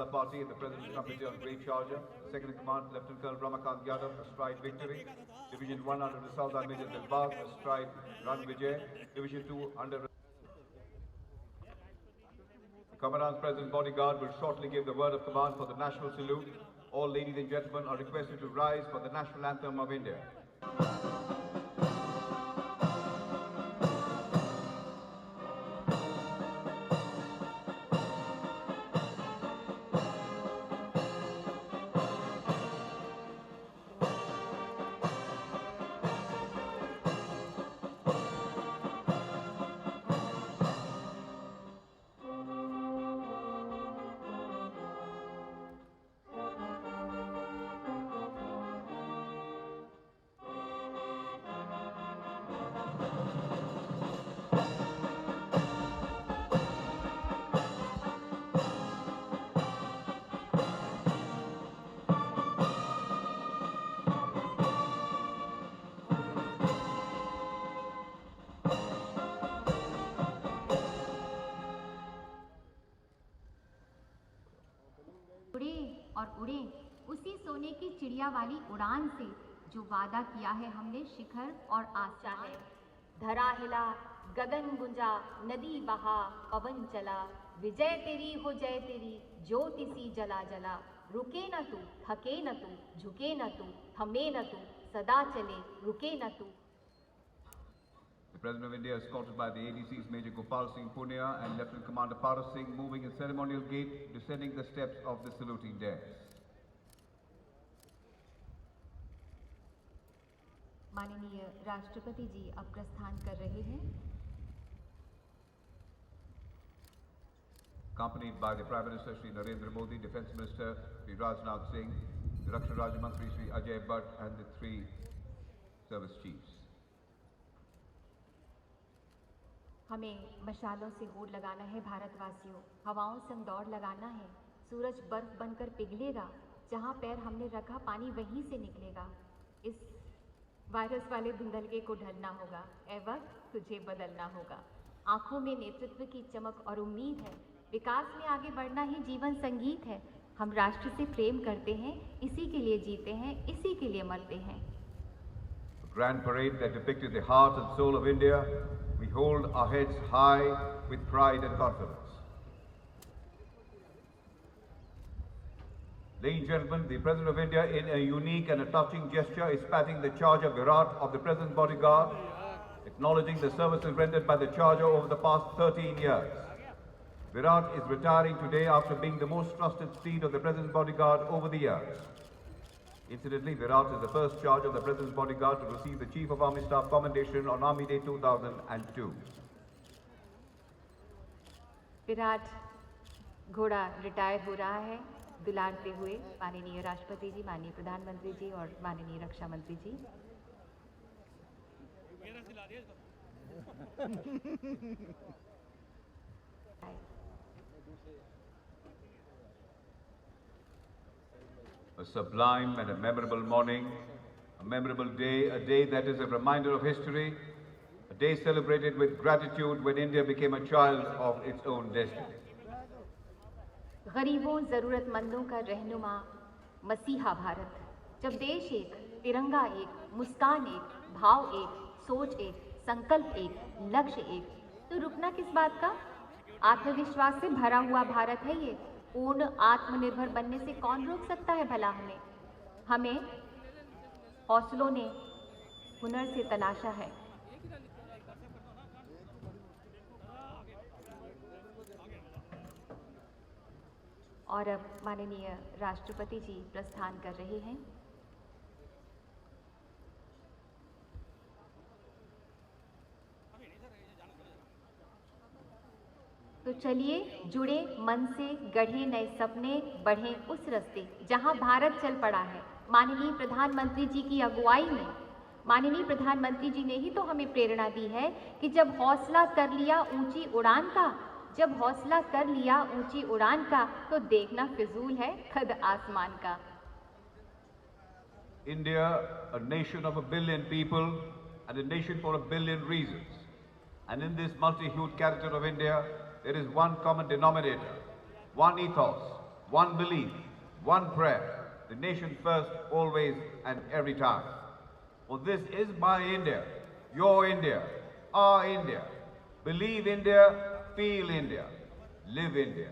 Color Party in the President's Committee on Great Charger. Second in command, Lieutenant Colonel Ramakant Yadav, Astride Victory. Division 1 under the Sultan Major Dilbag, Astride Run Vijay. Division 2 under the Commandant's President Bodyguard will shortly give the word of command for the national salute. All ladies and gentlemen are requested to rise for the national anthem of India. और उड़े उसी सोने की चिड़िया वाली उड़ान से जो वादा किया है हमने शिखर और आशा है। धरा हिला, गगन गुंजा, नदी बहा, पवन चला, विजय तेरी हो जय तेरी, ज्योति सी जला जला, रुके न तू, थके न तू, झुके न तू, थमे न तू, सदा चले, रुके न तू। The President of India, escorted by the ADC's Major Gopal Singh Punia and Lieutenant Commander Paras Singh, moving in ceremonial gait, descending the steps of the saluting dais. माननीय राष्ट्रपति जी अब प्रस्थान कर रहे हैं। Accompanied by the Prime Minister Shri Narendra Modi, Defence Minister Shri Raj Nath Singh, the Raksha Raj Mantri Shri Ajay Bhatt and the three service chiefs. हमें मशालों से होड़ लगाना है भारतवासियों, हवाओं से दौड़ लगाना है। सूरज बर्फ बनकर पिघलेगा, जहां पैर हमने रखा पानी वहीं से निकलेगा। इस वायरस वाले धुंधलके को ढलना होगा, ए वक्त तुझे बदलना होगा। आंखों में नेतृत्व की चमक और उम्मीद है, विकास में आगे बढ़ना ही जीवन संगीत है। हम राष्ट्र से प्रेम करते हैं, इसी के लिए जीते हैं, इसी के लिए मरते हैं। A grand parade that depicted the heart and soul of India. We hold our heads high with pride and confidence. Ladies and gentlemen, the President of India, in a unique and a touching gesture, is patting the charger Virat of the President's Bodyguard, acknowledging the services rendered by the charger over the past 13 years. Virat is retiring today after being the most trusted steed of the President's Bodyguard over the years. Incidentally, Virat is the first charge of the President's Bodyguard to receive the Chief of Army Staff Commendation on Army Day 2002. Virat घोड़ा retire हो रहा है, दुलारते हुए माननीय राष्ट्रपति जी, माननीय प्रधानमंत्री जी और माननीय रक्षा मंत्री जी। A sublime and a memorable morning, a memorable day, a day that is a reminder of history, a day celebrated with gratitude when India became a child of its own destiny. गरीबों जरूरतमंदों का रहनुमा मसीहा भारत, जब देश एक, तिरंगा एक, मुस्कान एक, भाव एक, सोच एक, संकल्प एक, लक्ष्य एक, तो रुकना किस बात का? आत्मविश्वास से भरा हुआ भारत है ये। पूर्ण आत्मनिर्भर बनने से कौन रोक सकता है भला हमें? हमें हौसलों ने हुनर से तलाशा है। और अब माननीय राष्ट्रपति जी प्रस्थान कर रहे हैं। तो चलिए जुड़े मन से, गढ़े नए सपने, बढ़े उस रास्ते जहां भारत चल पड़ा है। माननीय प्रधानमंत्री जी की अगुवाई में, माननीय प्रधानमंत्री जी ने ही तो हमें प्रेरणा दी है कि जब हौसला कर लिया ऊंची उड़ान का, जब हौसला कर लिया ऊंची उड़ान का, तो देखना फिजूल है खद आसमान का। India, a nation of a billion people and a nation for a billion reasons. And in this multi-hued character of India, there is one common denominator, one ethos, one belief, one prayer, the nation first, always and every time. For this is my India, your India, our India. Believe India, feel India, live India.